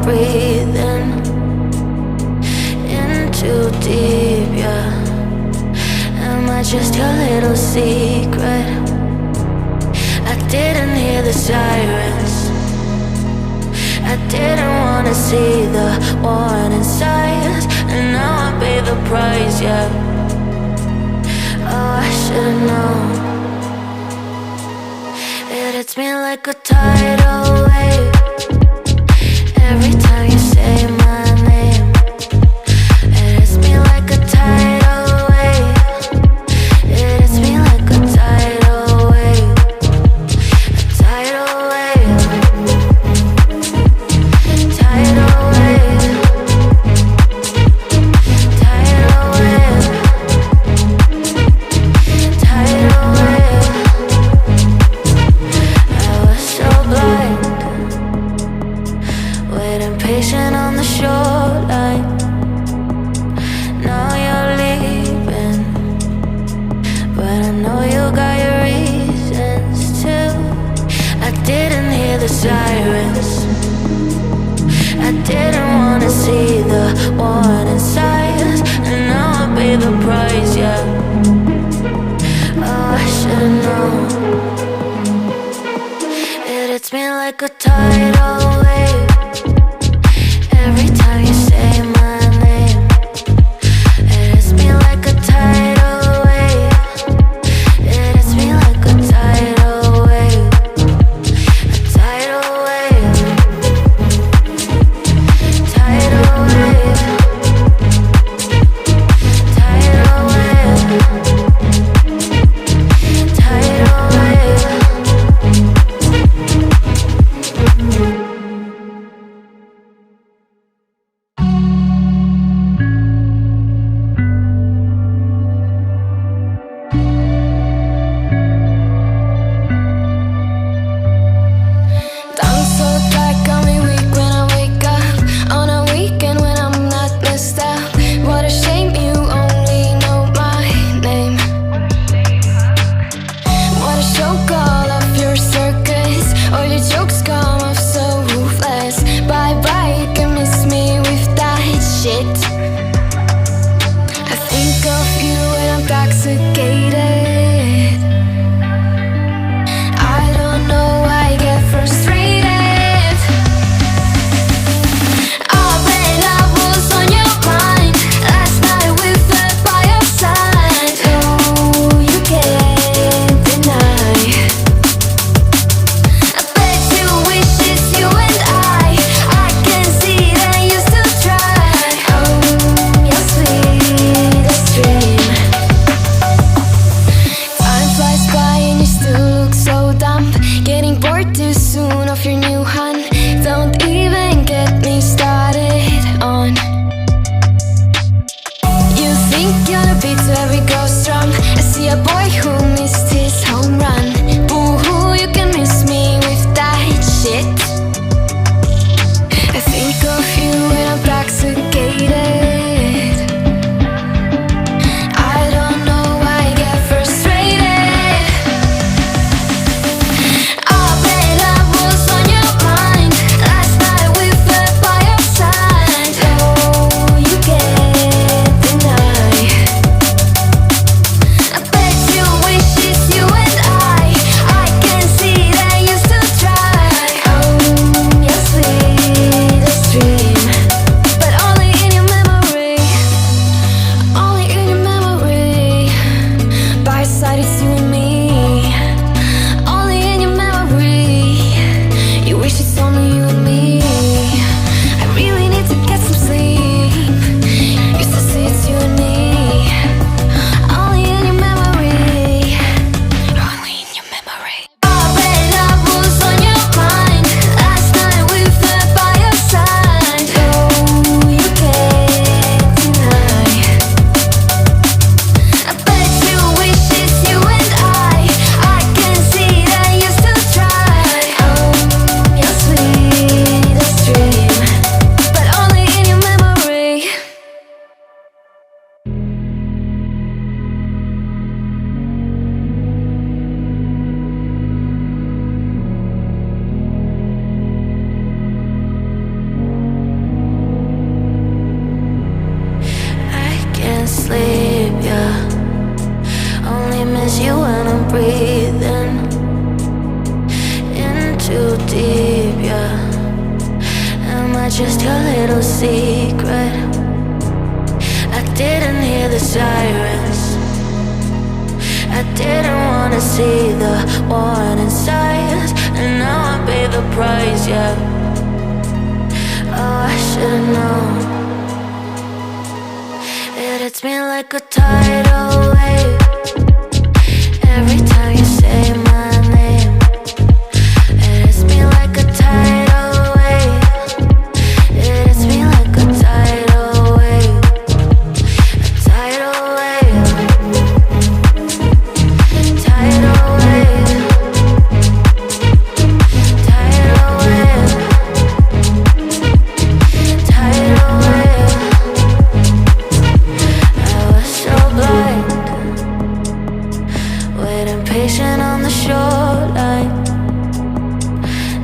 breathing in too deep, yeah. Am I just your little secret? I didn't hear the sirens, I didn't wanna see the warning signs, and now I pay the price, yeah. Oh, I should've known. It hits me like a tidal wave every time you say my name. It hits me like a tidal wave. It hits me like a tidal wave. A tidal wave. Tidal wave. Tidal wave. Tidal wave. I was so blind, waiting patient on the shoreline. Now you're leaving, but I know you got your reasons too. I didn't hear the sirens, I didn't wanna see the warning signs, and now I pay the price, yeah. Oh, I should've known. It hits me like a tidal wave every time you say my name. It hits me like a tidal wave. It hits me like a tidal wave. A tidal wave. Tidal wave. Tidal wave. Tidal wave. just your little secret. I didn't hear the sirens. I didn't wanna see the warning signs, and now I pay the price, yeah. Oh, I should've known. It hits me like a tidal wave every time you say my name. It hits me like a tidal wave. It hits me like a tidal wave. A tidal wave. Tidal wave. Tidal wave. Tidal wave. I was so blind, waiting patient on the shoreline.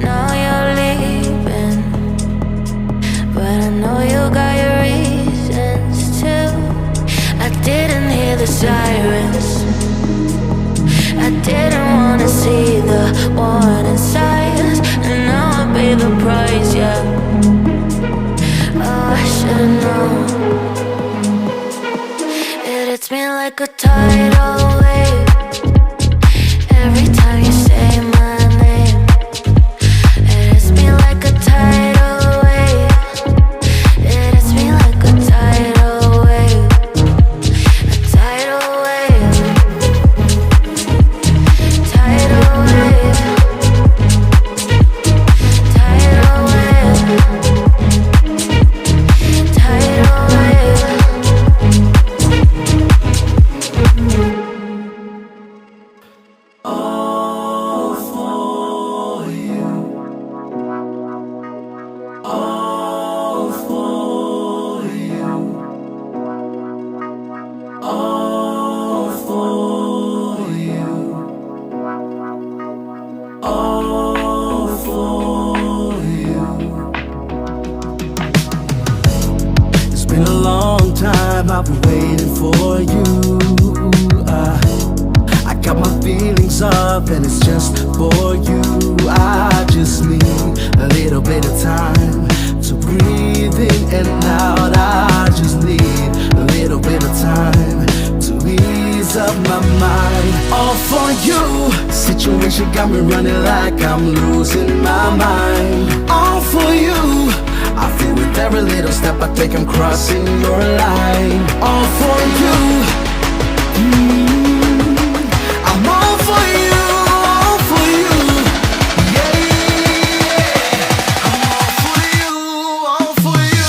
Now you're leaving, but I know you got your reasons too. I didn't hear the sirens. I didn't wanna see the warning signs, and now I pay the price, yeah. Oh, I should've known. It hits me like a tidal wave every time you say my name. It hits me like a tidal wave. It hits me like a tidal wave. A tidal wave. Tidal wave. Tidal wave. Tidal wave. All for you. All for you. All for you. All for you. It's been a long time, I've been waiting for you. I got my feelings up and it's just for you. I just need a little bit of time to breathe in and out. I just need a little bit of time to ease up my mind. All for you. Situation got me running like I'm losing my mind. All for you. I feel with every little step I take I'm crossing your line. All for you. I'm all for you, all for you. Yeah, I'm all for you, all for you.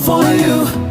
For you.